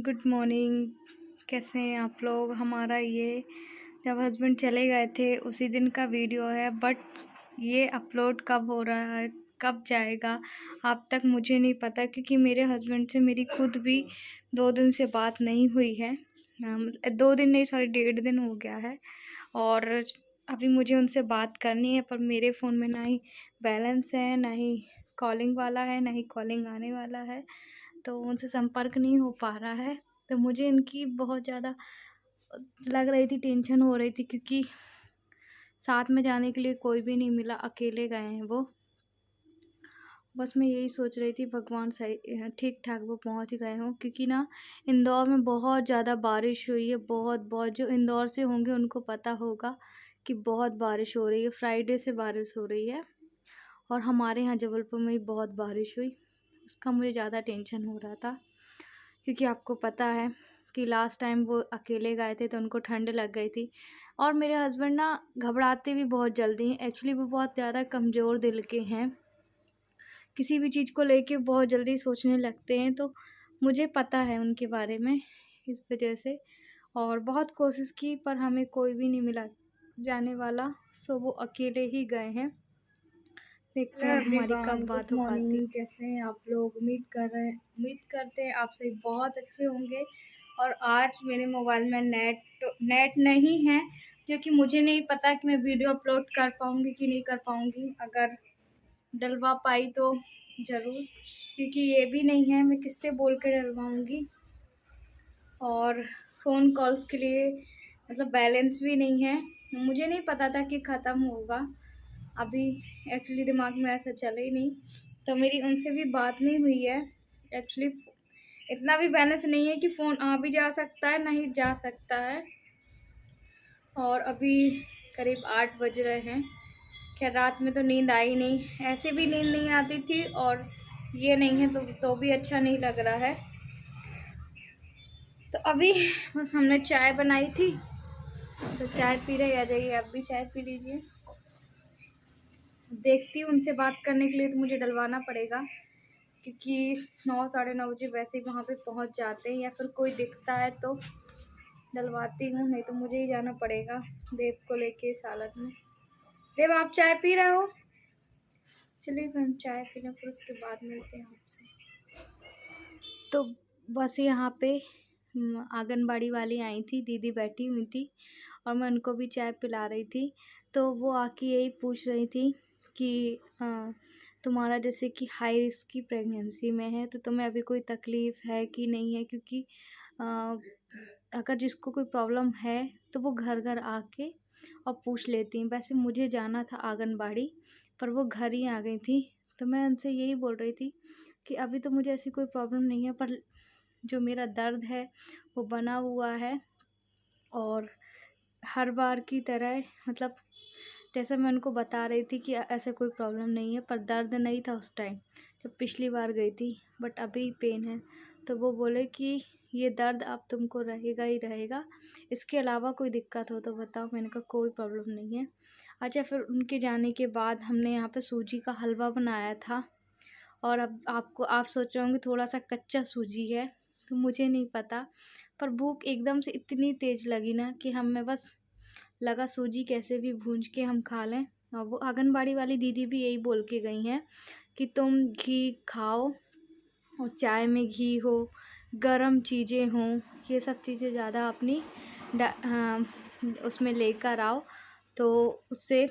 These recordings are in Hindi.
Good morning. कैसे हैं आप लोग? हमारा ये जब हस्बैंड चले गए थे उसी दिन का वीडियो है, बट ये अपलोड कब हो रहा है, कब जाएगा अब तक मुझे नहीं पता, क्योंकि मेरे हस्बैंड से मेरी खुद भी 2 दिन से बात नहीं हुई है। 2 दिन नहीं, सॉरी 1.5 दिन हो गया है। और अभी मुझे उनसे बात करनी है, पर मेरे फ़ोन में ना ही बैलेंस है, ना ही कॉलिंग वाला है, ना ही कॉलिंग आने वाला है, तो उनसे संपर्क नहीं हो पा रहा है। तो मुझे इनकी बहुत ज़्यादा लग रही थी, टेंशन हो रही थी, क्योंकि साथ में जाने के लिए कोई भी नहीं मिला, अकेले गए हैं वो। बस मैं यही सोच रही थी भगवान सही ठीक ठाक वो पहुंच गए हों, क्योंकि ना इंदौर में बहुत ज़्यादा बारिश हुई है। बहुत बहुत जो इंदौर से होंगे उनको पता होगा कि बहुत बारिश हो रही है, फ्राइडे से बारिश हो रही है। और हमारे यहाँ जबलपुर में भी बहुत बारिश हुई, उसका मुझे ज़्यादा टेंशन हो रहा था, क्योंकि आपको पता है कि लास्ट टाइम वो अकेले गए थे तो उनको ठंड लग गई थी। और मेरे हस्बैंड ना घबराते भी बहुत जल्दी हैं, एक्चुअली वो बहुत ज़्यादा कमज़ोर दिल के हैं, किसी भी चीज़ को लेके बहुत जल्दी सोचने लगते हैं। तो मुझे पता है उनके बारे में, इस वजह से। और बहुत कोशिश की पर हमें कोई भी नहीं मिला जाने वाला, सो वो अकेले ही गए हैं। देखते हेलो हैं हमारी एवरीवन, कब गुड बात हो पाती। मॉर्निंग। कैसे हैं आप लोग? उम्मीद करते हैं आप सभी बहुत अच्छे होंगे। और आज मेरे मोबाइल में नेट नहीं है, क्योंकि मुझे नहीं पता कि मैं वीडियो अपलोड कर पाऊँगी कि नहीं कर पाऊँगी। अगर डलवा पाई तो ज़रूर, क्योंकि ये भी नहीं है मैं किससे बोल के डलवाऊँगी। और फ़ोन कॉल्स के लिए मतलब बैलेंस भी नहीं है। मुझे नहीं पता था कि ख़त्म होगा, अभी एक्चुअली दिमाग में ऐसा चला ही नहीं, तो मेरी उनसे भी बात नहीं हुई है। एक्चुअली इतना भी बैलेंस नहीं है कि फ़ोन आ भी जा सकता है, नहीं जा सकता है। और अभी करीब 8 बज रहे हैं। खैर रात में तो नींद आई नहीं, ऐसे भी नींद नहीं आती थी, और ये नहीं है तो भी अच्छा नहीं लग रहा है। तो अभी बस हमने चाय बनाई थी, तो चाय पी रहे। आ जाइए आप भी चाय पी लीजिए। देखती हूँ उनसे बात करने के लिए तो मुझे डलवाना पड़ेगा, क्योंकि 9 साढ़े 9 बजे वैसे ही वहाँ पे पहुँच जाते हैं, या फिर कोई दिखता है तो डलवाती हूँ, नहीं तो मुझे ही जाना पड़ेगा देव को लेके इस हालत में। देव आप चाय पी रहे हो? चलिए फिर हम चाय पी लें, फिर उसके बाद मिलते हैं आपसे। तो बस यहाँ पे आंगनबाड़ी वाली आई थी, दीदी बैठी हुई थी, और मैं उनको भी चाय पिला रही थी। तो वो आके यही पूछ रही थी कि तुम्हारा जैसे कि हाई रिस्क की प्रेगनेंसी में है, तो तुम्हें अभी कोई तकलीफ़ है कि नहीं है, क्योंकि अ, अगर जिसको कोई प्रॉब्लम है तो वो घर घर आके और पूछ लेती हैं। वैसे मुझे जाना था आंगनबाड़ी, पर वो घर ही आ गई थी। तो मैं उनसे यही बोल रही थी कि अभी तो मुझे ऐसी कोई प्रॉब्लम नहीं है, पर जो मेरा दर्द है वो बना हुआ है। और हर बार की तरह मतलब जैसा मैं उनको बता रही थी कि ऐसा कोई प्रॉब्लम नहीं है, पर दर्द नहीं था उस टाइम जब पिछली बार गई थी, बट अभी पेन है। तो वो बोले कि ये दर्द अब तुमको रहेगा ही रहेगा, इसके अलावा कोई दिक्कत हो तो बताओ। मैंने कहा कोई प्रॉब्लम नहीं है। अच्छा, फिर उनके जाने के बाद हमने यहाँ पे सूजी का हलवा बनाया था। और अब आप सोच रहे होंगे थोड़ा सा कच्चा सूजी है, तो मुझे नहीं पता, पर भूख एकदम से इतनी तेज़ लगी ना कि हमें बस लगा सूजी कैसे भी भूंज के हम खा लें। और वो आंगनबाड़ी वाली दीदी भी यही बोल के गई हैं कि तुम घी खाओ, और चाय में घी हो, गरम चीज़ें हों, ये सब चीज़ें ज़्यादा अपनी उसमें लेकर आओ, तो उससे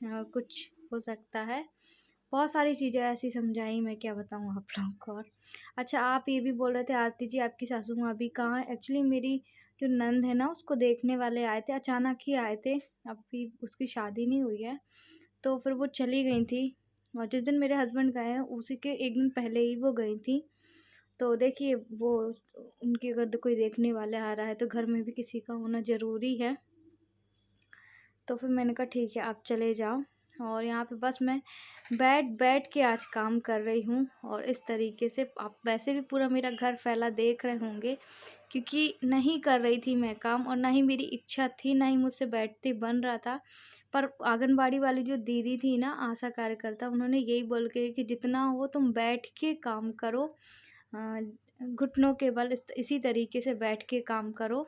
कुछ हो सकता है। बहुत सारी चीज़ें ऐसी समझाई, मैं क्या बताऊँ आप लोगों को। और अच्छा, आप ये भी बोल रहे थे आरती जी आपकी सासू माँ अभी कहाँ है? एक्चुअली मेरी जो नंद है ना, उसको देखने वाले आए थे, अचानक ही आए थे, अभी उसकी शादी नहीं हुई है, तो फिर वो चली गई थी। और जिस दिन मेरे हस्बैंड गए हैं उसी के एक दिन पहले ही वो गई थी। तो देखिए वो उनकी अगर कोई देखने वाले आ रहा है तो घर में भी किसी का होना ज़रूरी है। तो फिर मैंने कहा ठीक है आप चले जाओ। और यहाँ पे बस मैं बैठ बैठ के आज काम कर रही हूँ। और इस तरीके से आप वैसे भी पूरा मेरा घर फैला देख रहे होंगे, क्योंकि नहीं कर रही थी मैं काम, और ना ही मेरी इच्छा थी, ना ही मुझसे बैठते बन रहा था। पर आंगनबाड़ी वाली जो दीदी थी ना, आशा कार्यकर्ता, उन्होंने यही बोल के कि जितना हो तुम बैठ के काम करो, घुटनों के बल इसी तरीके से बैठ के काम करो,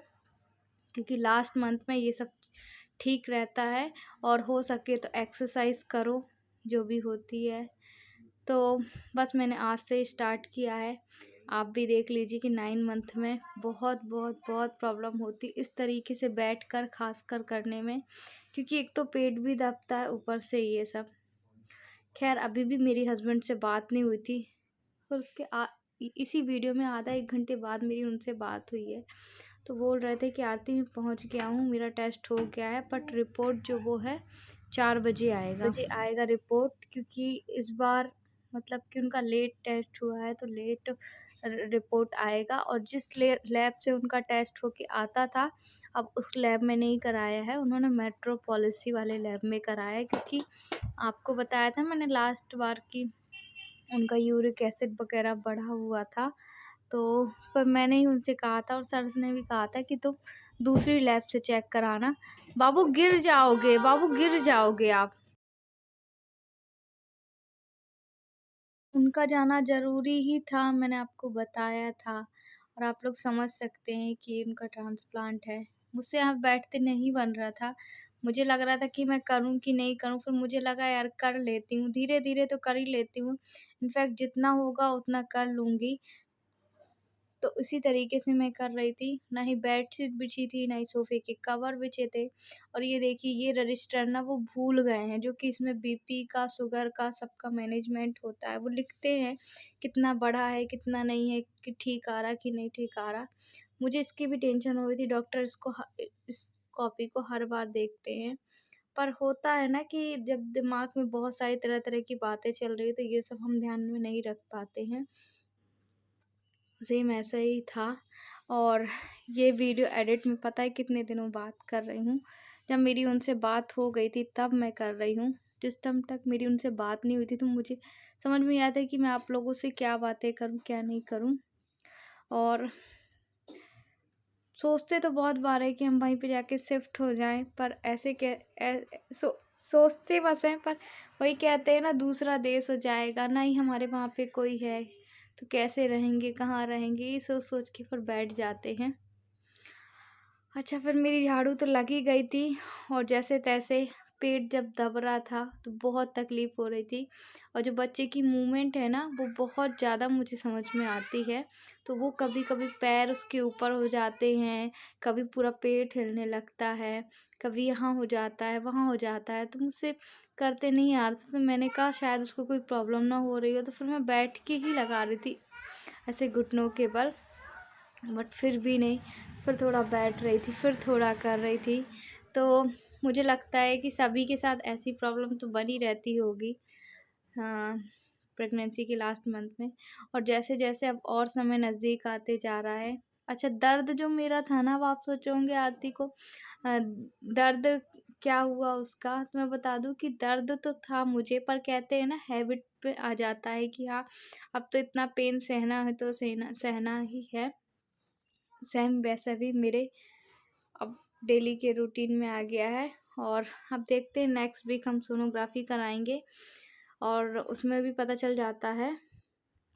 क्योंकि लास्ट मंथ में ये सब ठीक रहता है। और हो सके तो एक्सरसाइज करो जो भी होती है। तो बस मैंने आज से स्टार्ट किया है। आप भी देख लीजिए कि 9 मंथ में बहुत बहुत बहुत प्रॉब्लम होती इस तरीके से बैठकर खासकर करने में, क्योंकि एक तो पेट भी दबता है, ऊपर से ये सब। खैर अभी भी मेरी हस्बैंड से बात नहीं हुई थी, पर इसी वीडियो में आधा 1 घंटे बाद मेरी उनसे बात हुई है। तो बोल रहे थे कि आरती मैं पहुंच गया हूँ, मेरा टेस्ट हो गया है, बट रिपोर्ट जो वो है 4 बजे आएगा रिपोर्ट, क्योंकि इस बार मतलब कि उनका लेट टेस्ट हुआ है तो लेट रिपोर्ट आएगा। और जिस लैब से उनका टेस्ट होके आता था, अब उस लैब में नहीं कराया है, उन्होंने मेट्रोपॉलिसी वाले लैब में कराया है। क्योंकि आपको बताया था मैंने लास्ट बार की उनका यूरिक एसिड वगैरह बढ़ा हुआ था। तो पर मैंने ही उनसे कहा था और सर ने भी कहा था कि तुम दूसरी लैब से चेक कराना। बाबू गिर जाओगे, बाबू गिर जाओगे आप। उनका जाना ज़रूरी ही था, मैंने आपको बताया था। और आप लोग समझ सकते हैं कि उनका ट्रांसप्लांट है। मुझसे यहाँ बैठते नहीं बन रहा था। मुझे लग रहा था कि मैं करूँ कि नहीं करूँ, फिर मुझे लगा यार कर लेती हूँ, धीरे-धीरे तो कर ही लेती हूँ। इनफैक्ट जितना होगा उतना कर लूँगी। तो इसी तरीके से मैं कर रही थी। ना ही बेडशीट बिछी थी, ना ही सोफ़े के कवर बिछे थे। और ये देखिए ये रजिस्टर ना वो भूल गए हैं, जो कि इसमें बीपी का, शुगर का, सबका मैनेजमेंट होता है। वो लिखते हैं कितना बढ़ा है, कितना नहीं है, कि ठीक आ रहा कि नहीं ठीक आ रहा। मुझे इसकी भी टेंशन हो रही थी। डॉक्टर इस कॉपी को हर बार देखते हैं। पर होता है ना कि जब दिमाग में बहुत सारी तरह-तरह की बातें चल रही है, तो ये सब हम ध्यान में नहीं रख पाते हैं। सेम ऐसा ही था। और ये वीडियो एडिट मैं पता है कितने दिनों बाद कर रही हूँ। जब मेरी उनसे बात हो गई थी तब मैं कर रही हूँ। जिस टाइम तक मेरी उनसे बात नहीं हुई थी तो मुझे समझ में नहीं आता कि मैं आप लोगों से क्या बातें करूँ, क्या नहीं करूँ। और सोचते तो बहुत बार है कि हम वहीं पे जाके शिफ्ट हो जाएँ, पर ऐसे सोचते बस हैं, पर वही कहते हैं ना, दूसरा देश हो जाएगा, ना ही हमारे वहाँ पे कोई है, तो कैसे रहेंगे, कहाँ रहेंगे, ये सोच-सोच के फिर बैठ जाते हैं। अच्छा फिर मेरी झाड़ू तो लग ही गई थी, और जैसे-तैसे पेट जब दब रहा था तो बहुत तकलीफ़ हो रही थी। और जो बच्चे की मूवमेंट है ना वो बहुत ज़्यादा मुझे समझ में आती है। तो वो कभी-कभी पैर उसके ऊपर हो जाते हैं, कभी पूरा पेट हिलने लगता है, कभी यहाँ हो जाता है, वहाँ हो जाता है। तो मुझसे करते नहीं आ रहा था, तो मैंने कहा शायद उसको कोई प्रॉब्लम ना हो रही हो, तो फिर मैं बैठ के ही लगा रही थी ऐसे घुटनों के बल। बट फिर भी नहीं, फिर थोड़ा बैठ रही थी, फिर थोड़ा कर रही थी। तो मुझे लगता है कि सभी के साथ ऐसी प्रॉब्लम तो बनी रहती होगी, हाँ, प्रेगनेंसी के लास्ट मंथ में। और जैसे-जैसे अब और समय नज़दीक आते जा रहा है। अच्छा दर्द जो मेरा था ना, वो आप सोच रहे होंगे आरती को दर्द क्या हुआ उसका? तो मैं बता दूँ कि दर्द तो था मुझे, पर कहते हैं ना हैबिट पे आ जाता है कि हाँ, अब तो इतना पेन सहना है तो सहना सहना ही है। सेम वैसा भी मेरे अब डेली के रूटीन में आ गया है। और अब देखते हैं नेक्स्ट वीक हम सोनोग्राफ़ी कराएँगे, और उसमें भी पता चल जाता है।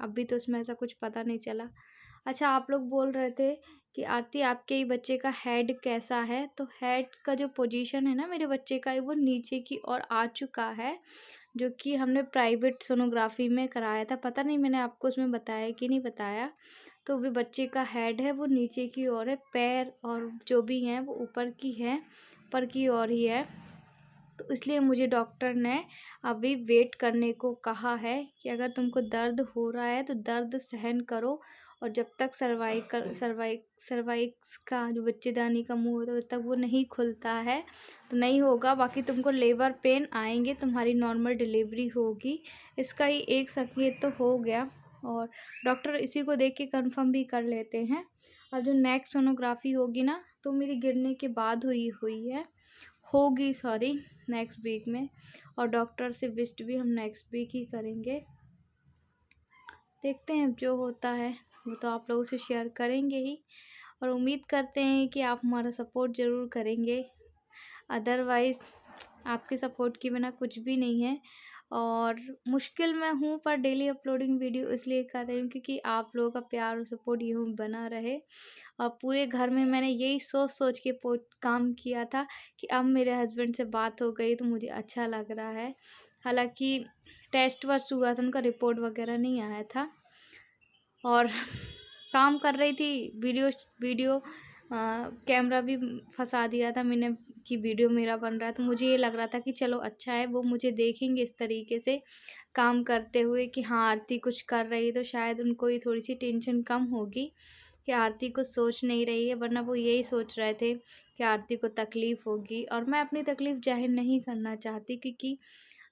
अभी तो उसमें ऐसा कुछ पता नहीं चला। अच्छा आप लोग बोल रहे थे कि आरती आपके ही बच्चे का हेड कैसा है? तो हेड का जो पोजीशन है ना मेरे बच्चे का, वो नीचे की ओर आ चुका है, जो कि हमने प्राइवेट सोनोग्राफ़ी में कराया था। पता नहीं मैंने आपको उसमें बताया कि नहीं बताया। तो भी बच्चे का हेड है वो नीचे की ओर है, पैर और जो भी हैं वो ऊपर की है, ऊपर की ओर ही है। तो इसलिए मुझे डॉक्टर ने अभी वेट करने को कहा है कि अगर तुमको दर्द हो रहा है तो दर्द सहन करो, और जब तक सर्वाइक्स का जो बच्चेदानी का मुंह होता है, जब तक वो नहीं खुलता है तो नहीं होगा। बाकी तुमको लेबर पेन आएंगे, तुम्हारी नॉर्मल डिलीवरी होगी। इसका ही एक संकेत तो हो गया, और डॉक्टर इसी को देख के कंफर्म भी कर लेते हैं। और जो नेक्स्ट सोनोग्राफी होगी ना, तो मेरी गिरने के बाद होगी सॉरी, नेक्स्ट वीक में। और डॉक्टर से विजिट भी हम नेक्स्ट वीक ही करेंगे। देखते हैं अब जो होता है वो तो आप लोगों से शेयर करेंगे ही, और उम्मीद करते हैं कि आप हमारा सपोर्ट ज़रूर करेंगे। अदरवाइज़ आपके सपोर्ट के बिना कुछ भी नहीं है। और मुश्किल में हूँ, पर डेली अपलोडिंग वीडियो इसलिए कर रही हूँ क्योंकि आप लोगों का प्यार और सपोर्ट यूँ बना रहे। और पूरे घर में मैंने यही सोच के काम किया था कि अब मेरे हस्बैंड से बात हो गई तो मुझे अच्छा लग रहा है। हालाँकि टेस्ट बस हुआ था, उनका रिपोर्ट वगैरह नहीं आया था। और काम कर रही थी, वीडियो वीडियो कैमरा भी फंसा दिया था मैंने कि वीडियो मेरा बन रहा है, तो मुझे ये लग रहा था कि चलो अच्छा है, वो मुझे देखेंगे इस तरीके से काम करते हुए कि हाँ आरती कुछ कर रही है, तो शायद उनको ये थोड़ी सी टेंशन कम होगी कि आरती कुछ सोच नहीं रही है, वरना वो यही सोच रहे थे कि आरती को तकलीफ़ होगी। और मैं अपनी तकलीफ़ ज़ाहिर नहीं करना चाहती क्योंकि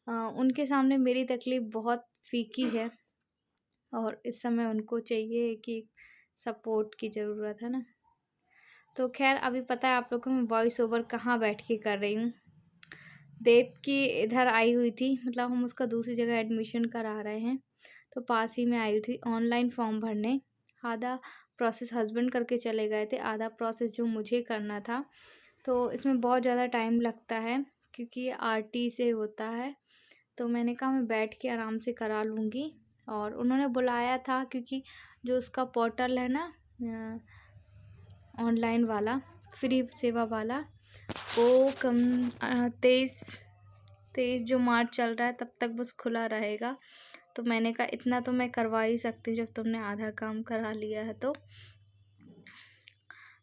उनके सामने मेरी तकलीफ़ बहुत फीकी है और इस समय उनको चाहिए कि सपोर्ट की ज़रूरत है ना। तो ख़ैर अभी पता है आप लोगों को मैं वॉइस ओवर कहाँ बैठ के कर रही हूँ। देव की इधर आई हुई थी, मतलब हम उसका दूसरी जगह एडमिशन करा रहे हैं, तो पास ही में आई हुई थी ऑनलाइन फॉर्म भरने। आधा प्रोसेस हस्बैंड करके चले गए थे, आधा प्रोसेस जो मुझे करना था। तो इसमें बहुत ज़्यादा टाइम लगता है क्योंकि ये आरटी से होता है, तो मैंने कहा मैं बैठ के आराम से करा लूँगी। और उन्होंने बुलाया था क्योंकि जो उसका पोर्टल है ना ऑनलाइन वाला, फ्री सेवा वाला, वो 23 जो मार्च चल रहा है तब तक बस खुला रहेगा। तो मैंने कहा इतना तो मैं करवा ही सकती हूँ जब तुमने आधा काम करा लिया है तो।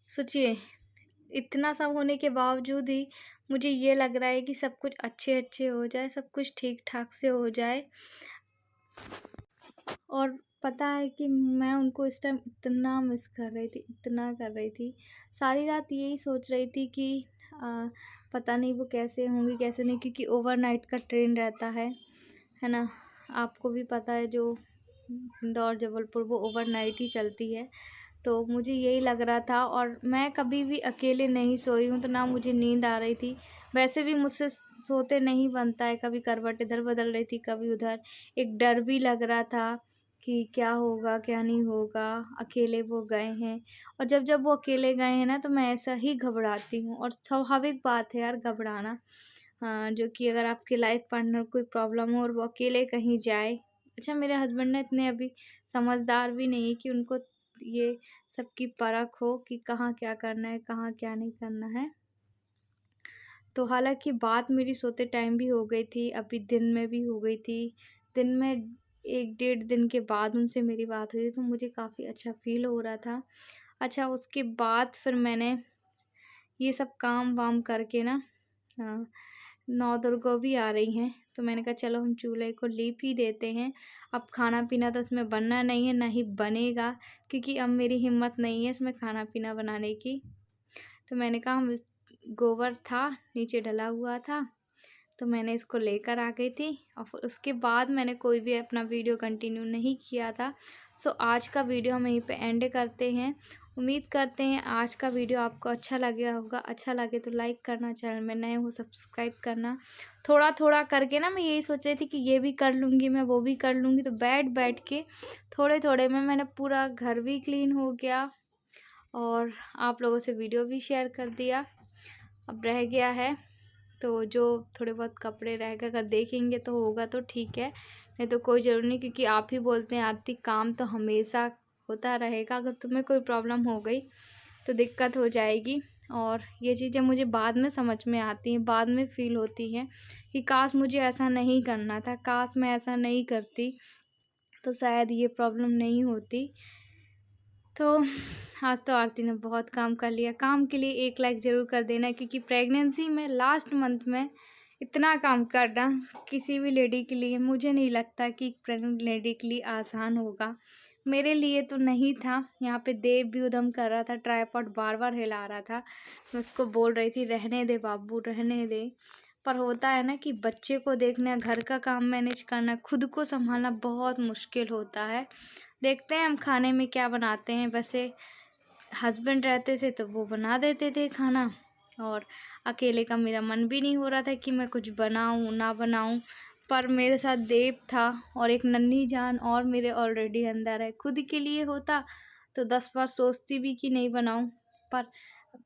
सोचिए, इतना सब होने के बावजूद ही मुझे ये लग रहा है कि सब कुछ अच्छे हो जाए, सब कुछ ठीक-ठाक से हो जाए। और पता है कि मैं उनको इस टाइम इतना मिस कर रही थी, इतना कर रही थी। सारी रात यही सोच रही थी कि पता नहीं वो कैसे होंगी, कैसे नहीं, क्योंकि ओवरनाइट का ट्रेन रहता है ना? आपको भी पता है जो इंदौर जबलपुर वो ओवरनाइट ही चलती है। तो मुझे यही लग रहा था और मैं कभी भी अकेले नहीं सोई हूँ, तो ना मुझे नींद आ रही थी। वैसे भी मुझसे सोते नहीं बनता है, कभी करवट इधर बदल रही थी, कभी उधर। एक डर भी लग रहा था कि क्या होगा, क्या नहीं होगा, अकेले वो गए हैं। और जब वो अकेले गए हैं ना, तो मैं ऐसा ही घबराती हूँ और स्वाभाविक बात है यार घबराना। जो कि अगर आपके लाइफ पार्टनर कोई प्रॉब्लम हो और वो अकेले कहीं जाए। अच्छा, मेरे हस्बैंड ने इतने अभी समझदार भी नहीं कि उनको ये सबकी परख हो कि कहाँ क्या करना है, कहाँ क्या नहीं करना है। तो हालाँकि बात मेरी सोते टाइम भी हो गई थी, अभी दिन में भी हो गई थी। दिन में 1 डेढ़ दिन के बाद उनसे मेरी बात हुई, तो मुझे काफ़ी अच्छा फ़ील हो रहा था। अच्छा, उसके बाद फिर मैंने ये सब काम-वाम करके ना नौ-दुर्गा भी आ रही हैं, तो मैंने कहा चलो हम चूल्हे को लीप ही देते हैं। अब खाना-पीना तो इसमें बनना नहीं है, ना ही बनेगा, क्योंकि अब मेरी हिम्मत नहीं है इसमें खाना-पीना बनाने की। तो मैंने कहा हम गोबर था, नीचे डला हुआ था, तो मैंने इसको लेकर आ गई थी और फिर उसके बाद मैंने कोई भी अपना वीडियो कंटिन्यू नहीं किया था। सो आज का वीडियो हम यहीं पे एंड करते हैं। उम्मीद करते हैं आज का वीडियो आपको अच्छा लगा होगा। अच्छा लगे तो लाइक करना, चैनल में नए हो सब्सक्राइब करना। थोड़ा-थोड़ा करके ना मैं यही सोच रही थी कि ये भी कर लूँगी मैं, वो भी कर लूँगी, तो बैठ-बैठ के थोड़े-थोड़े में मैंने पूरा घर भी क्लीन हो गया और आप लोगों से वीडियो भी शेयर कर दिया। अब रह गया है, तो जो थोड़े बहुत कपड़े रह गए अगर देखेंगे तो होगा तो ठीक है, नहीं तो कोई ज़रूरी नहीं, क्योंकि आप ही बोलते हैं आरती काम तो हमेशा होता रहेगा। अगर तुम्हें कोई प्रॉब्लम हो गई तो दिक्कत हो जाएगी। और ये चीज़ें मुझे बाद में समझ में आती हैं, बाद में फ़ील होती हैं कि काश मुझे ऐसा नहीं करना था, काश मैं ऐसा नहीं करती तो शायद ये प्रॉब्लम नहीं होती। तो आज तो आरती ने बहुत काम कर लिया। काम के लिए 1 लाइक ज़रूर कर देना, क्योंकि प्रेगनेंसी में लास्ट मंथ में इतना काम करना किसी भी लेडी के लिए मुझे नहीं लगता कि प्रेग्नेंट लेडी के लिए आसान होगा। मेरे लिए तो नहीं था। यहाँ पे देव भी उधम कर रहा था, ट्राइपॉड बार-बार हिला रहा था। मैं उसको बोल रही थी रहने दे बाबू, रहने दे। पर होता है ना कि बच्चे को देखना, घर का काम मैनेज करना, खुद को सँभालना बहुत मुश्किल होता है। देखते हैं हम खाने में क्या बनाते हैं। वैसे हस्बैंड रहते थे तो वो बना देते थे खाना, और अकेले का मेरा मन भी नहीं हो रहा था कि मैं कुछ बनाऊं ना बनाऊं। पर मेरे साथ देव था और एक नन्ही जान और मेरे ऑलरेडी अंदर है। खुद के लिए होता तो 10 बार सोचती भी कि नहीं बनाऊं, पर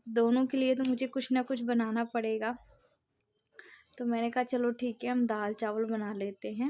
दोनों के लिए तो मुझे कुछ ना कुछ बनाना पड़ेगा। तो मैंने कहा चलो ठीक है, हम दाल चावल बना लेते हैं।